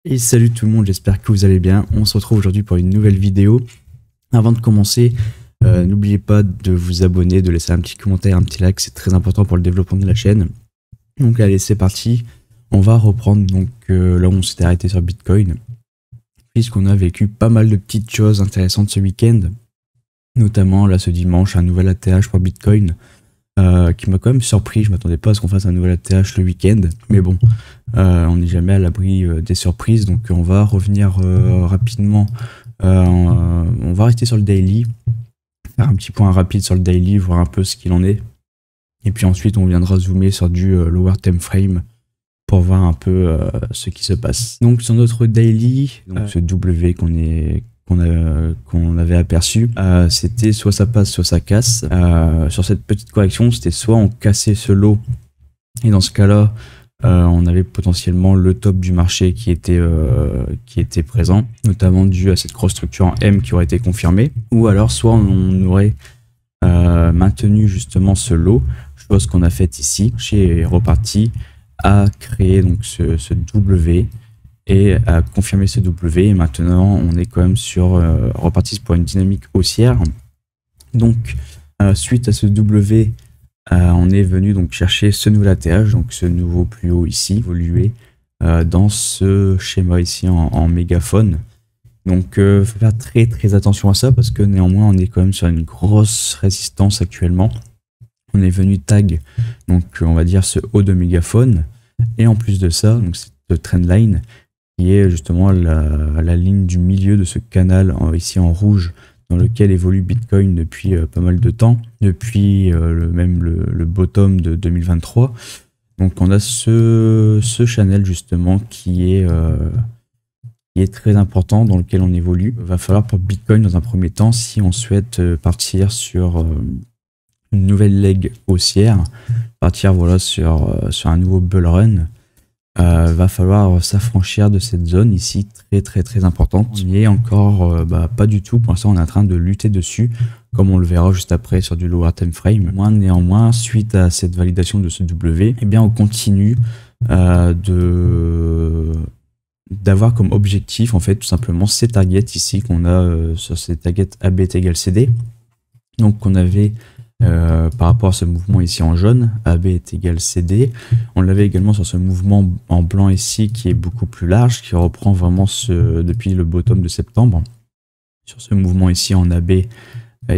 Et salut tout le monde, j'espère que vous allez bien. On se retrouve aujourd'hui pour une nouvelle vidéo. Avant de commencer, n'oubliez pas de vous abonner, de laisser un petit commentaire, un petit like, c'est très important pour le développement de la chaîne. Donc allez, c'est parti. On va reprendre donc là où on s'était arrêté sur Bitcoin, puisqu'on a vécu pas mal de petites choses intéressantes ce week-end. Notamment là ce dimanche, un nouvel ATH pour Bitcoin. Qui m'a quand même surpris, je m'attendais pas à ce qu'on fasse un nouvel ATH le week-end, mais bon, on n'est jamais à l'abri des surprises, donc on va revenir rapidement, on va rester sur le daily, faire un petit point rapide sur le daily, voir un peu ce qu'il en est, et puis ensuite on viendra zoomer sur du lower time frame pour voir un peu ce qui se passe. Donc sur notre daily, donc ce W qu'on avait aperçu, c'était soit ça passe, soit ça casse. Sur cette petite correction, c'était soit on cassait ce lot, et dans ce cas-là, on avait potentiellement le top du marché qui était présent, notamment dû à cette grosse structure en M qui aurait été confirmée, ou alors soit on aurait maintenu justement ce lot, chose qu'on a faite ici, chez reparti, à créer donc ce W, et à confirmer ce W, et maintenant on est quand même sur reparti pour une dynamique haussière. Donc suite à ce W, on est venu donc chercher ce nouvel ATH, donc ce nouveau plus haut ici, évolué dans ce schéma ici en mégaphone. Donc faut faire très attention à ça, parce que néanmoins on est quand même sur une grosse résistance actuellement. On est venu tag, donc on va dire ce haut de mégaphone, et en plus de ça, donc cette trendline qui est justement la ligne du milieu de ce canal ici en rouge dans lequel évolue Bitcoin depuis pas mal de temps, depuis le bottom de 2023. Donc on a ce channel justement qui est très important, dans lequel on évolue. Il va falloir pour Bitcoin dans un premier temps, si on souhaite partir sur une nouvelle leg haussière, partir voilà sur un nouveau bull run, va falloir s'affranchir de cette zone ici très importante. On n'y est encore pas du tout. Pour l'instant on est en train de lutter dessus, comme on le verra juste après sur du lower time frame. Néanmoins, suite à cette validation de ce W, eh bien on continue d'avoir comme objectif en fait tout simplement ces targets ici qu'on a sur ces targets AB est égal CD. Donc qu'on avait par rapport à ce mouvement ici en jaune, AB est égal CD. On l'avait également sur ce mouvement en blanc ici qui est beaucoup plus large, qui reprend vraiment depuis le bottom de septembre. Sur ce mouvement ici en AB, et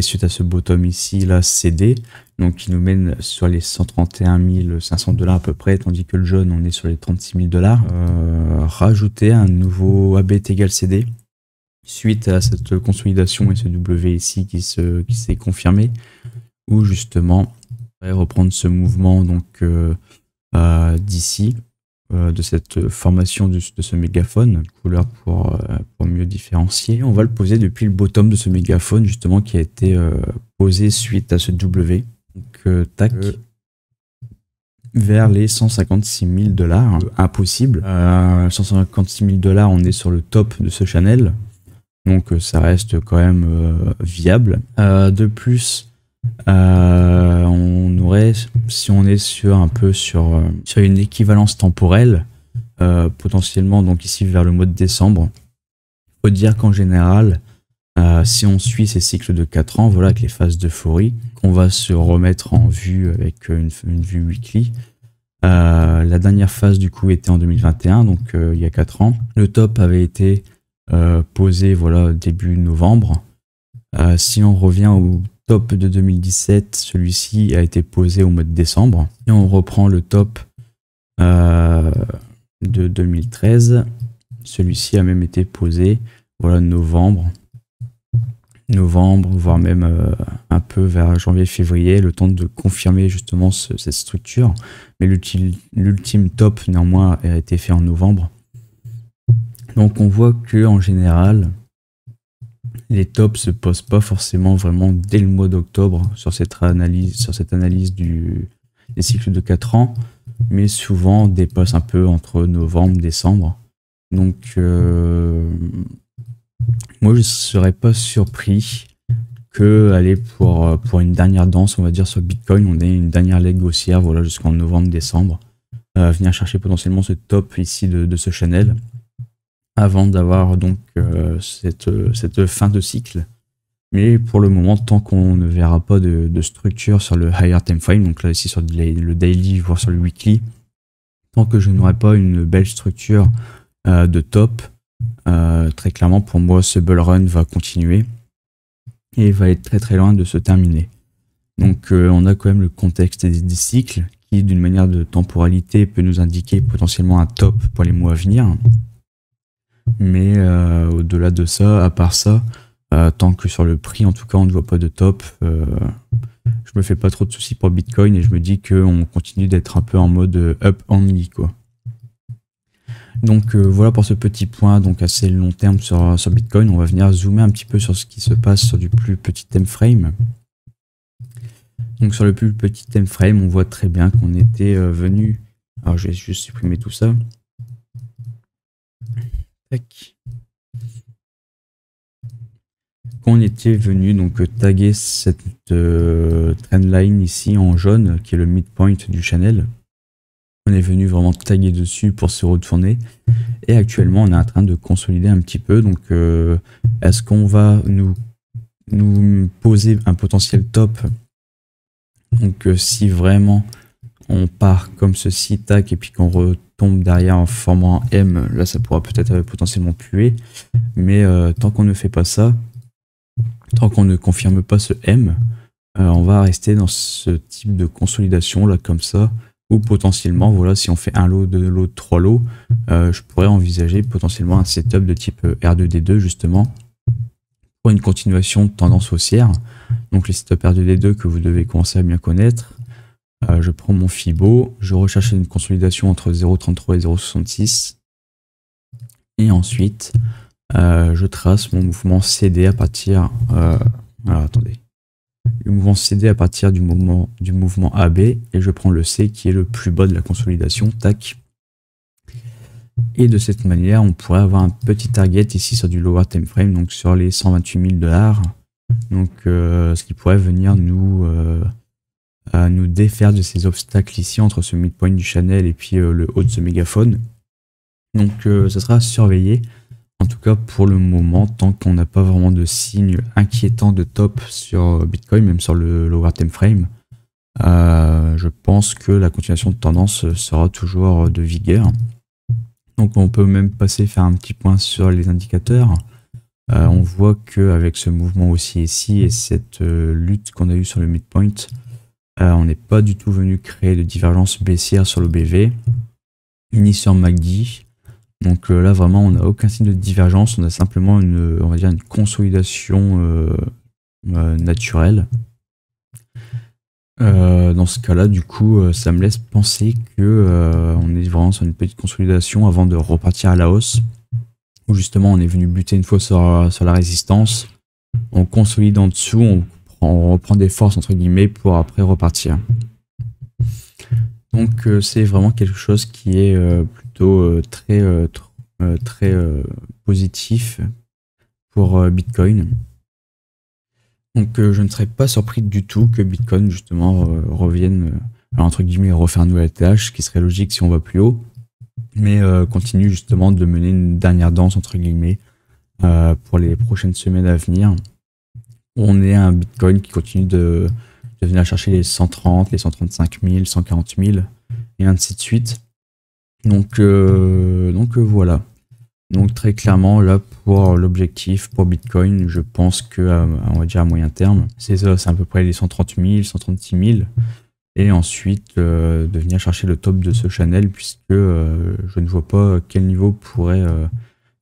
suite à ce bottom ici, là, CD, donc qui nous mène sur les 131 500 $ à peu près, tandis que le jaune, on est sur les 36 000 $. Rajouter un nouveau AB est égal CD, suite à cette consolidation et ce W ici qui s'est confirmé, où justement on va reprendre ce mouvement donc d'ici, de cette formation de ce mégaphone, couleur pour mieux différencier. On va le poser depuis le bottom de ce mégaphone justement qui a été posé suite à ce W. Donc tac, vers les 156 000 $. Impossible. 156 000 $, on est sur le top de ce channel. Donc ça reste quand même viable. De plus, on aurait, si on est sur une équivalence temporelle, potentiellement donc ici vers le mois de décembre, il faut dire qu'en général, si on suit ces cycles de 4 ans, voilà, avec les phases d'euphorie, qu'on va se remettre en vue avec une vue weekly. La dernière phase du coup était en 2021, donc il y a 4 ans. Le top avait été posé voilà début novembre. Si on revient au top de 2017, celui-ci a été posé au mois de décembre. Et on reprend le top de 2013. Celui-ci a même été posé voilà novembre, voire même un peu vers janvier-février, le temps de confirmer justement cette structure. Mais l'ultime top néanmoins a été fait en novembre. Donc on voit que en général, les tops se posent pas forcément vraiment dès le mois d'octobre sur cette analyse des cycles de 4 ans, mais souvent dépassent un peu entre novembre et décembre. Donc moi je serais pas surpris que aller pour une dernière danse, on va dire, sur Bitcoin, on ait une dernière leg haussière voilà, jusqu'en novembre-décembre. Venir chercher potentiellement ce top ici de ce channel. avant d'avoir donc cette fin de cycle. Mais pour le moment, tant qu'on ne verra pas de structure sur le higher time frame, donc là ici sur le daily, voire sur le weekly, tant que je n'aurai pas une belle structure de top, très clairement pour moi ce bull run va continuer et va être très très loin de se terminer. Donc on a quand même le contexte des cycles qui d'une manière de temporalité peut nous indiquer potentiellement un top pour les mois à venir. Mais au-delà de ça, à part ça, tant que sur le prix en tout cas on ne voit pas de top, je me fais pas trop de soucis pour Bitcoin et je me dis qu'on continue d'être un peu en mode up only quoi. Donc voilà pour ce petit point donc assez long terme sur Bitcoin. On va venir zoomer un petit peu sur ce qui se passe sur du plus petit time frame. Donc sur le plus petit time frame, on voit très bien qu'on était venu. Alors je vais juste supprimer tout ça. Tac. Qu'on était venu donc taguer cette trendline ici en jaune qui est le midpoint du channel. On est venu vraiment taguer dessus pour se retourner et actuellement on est en train de consolider un petit peu. Donc est-ce qu'on va nous poser un potentiel top? Donc si vraiment on part comme ceci, tac, et puis qu'on retombe derrière en formant un M, là ça pourra peut-être potentiellement puer. Mais tant qu'on ne fait pas ça, tant qu'on ne confirme pas ce M, on va rester dans ce type de consolidation là comme ça, ou potentiellement voilà, si on fait un lot, deux lots, trois lots, je pourrais envisager potentiellement un setup de type R2D2 justement pour une continuation de tendance haussière. Donc les setups R2D2 que vous devez commencer à bien connaître. Je prends mon Fibo, je recherche une consolidation entre 0,33 et 0,66 et ensuite je trace mon mouvement CD à partir alors attendez, le mouvement CD à partir du mouvement AB et je prends le C qui est le plus bas de la consolidation, tac. Et de cette manière, on pourrait avoir un petit target ici sur du lower time frame, donc sur les 128 000 $. Donc, ce qui pourrait venir nous défaire de ces obstacles ici entre ce midpoint du channel et puis le haut de ce mégaphone. Donc, ça sera surveillé. En tout cas, pour le moment, tant qu'on n'a pas vraiment de signes inquiétants de top sur Bitcoin, même sur le lower time frame, je pense que la continuation de tendance sera toujours de vigueur. Donc on peut même passer faire un petit point sur les indicateurs. On voit qu'avec ce mouvement haussier ici et cette lutte qu'on a eue sur le midpoint, on n'est pas du tout venu créer de divergence baissière sur l'OBV, ni sur MACD. Donc là vraiment on n'a aucun signe de divergence, on a simplement on va dire une consolidation naturelle. Dans ce cas-là, du coup, ça me laisse penser que on est vraiment sur une petite consolidation avant de repartir à la hausse, où justement on est venu buter une fois sur la résistance, on consolide en dessous, on reprend des forces entre guillemets pour après repartir. Donc c'est vraiment quelque chose qui est plutôt très positif pour Bitcoin. Donc je ne serais pas surpris du tout que Bitcoin justement revienne, entre guillemets, refaire un nouvel TH, ce qui serait logique si on va plus haut, mais continue justement de mener une dernière danse entre guillemets pour les prochaines semaines à venir. On est à un Bitcoin qui continue de venir chercher les 130, les 135 000, 140 000 et ainsi de suite. Donc voilà. Donc très clairement là pour l'objectif pour Bitcoin, je pense que on va dire à moyen terme, c'est ça, c'est à peu près les 130 000, 136 000 et ensuite de venir chercher le top de ce channel puisque je ne vois pas quel niveau pourrait,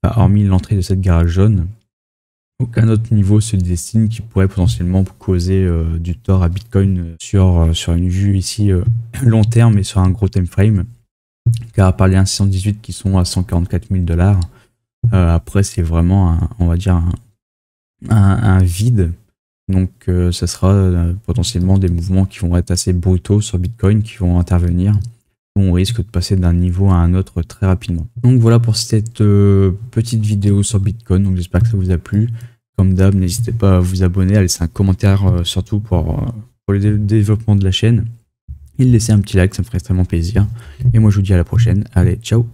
hormis l'entrée de cette garage jaune, aucun autre niveau se dessine qui pourrait potentiellement causer du tort à Bitcoin sur une vue ici long terme et sur un gros time frame. Car à part les 1,618 qui sont à 144 000 $, après c'est vraiment on va dire un vide. Donc ça sera potentiellement des mouvements qui vont être assez brutaux sur Bitcoin qui vont intervenir. On risque de passer d'un niveau à un autre très rapidement. Donc voilà pour cette petite vidéo sur Bitcoin. Donc j'espère que ça vous a plu. Comme d'hab, n'hésitez pas à vous abonner, à laisser un commentaire surtout pour le développement de la chaîne. Et laisser un petit like, ça me ferait extrêmement plaisir. Et moi je vous dis à la prochaine. Allez, ciao!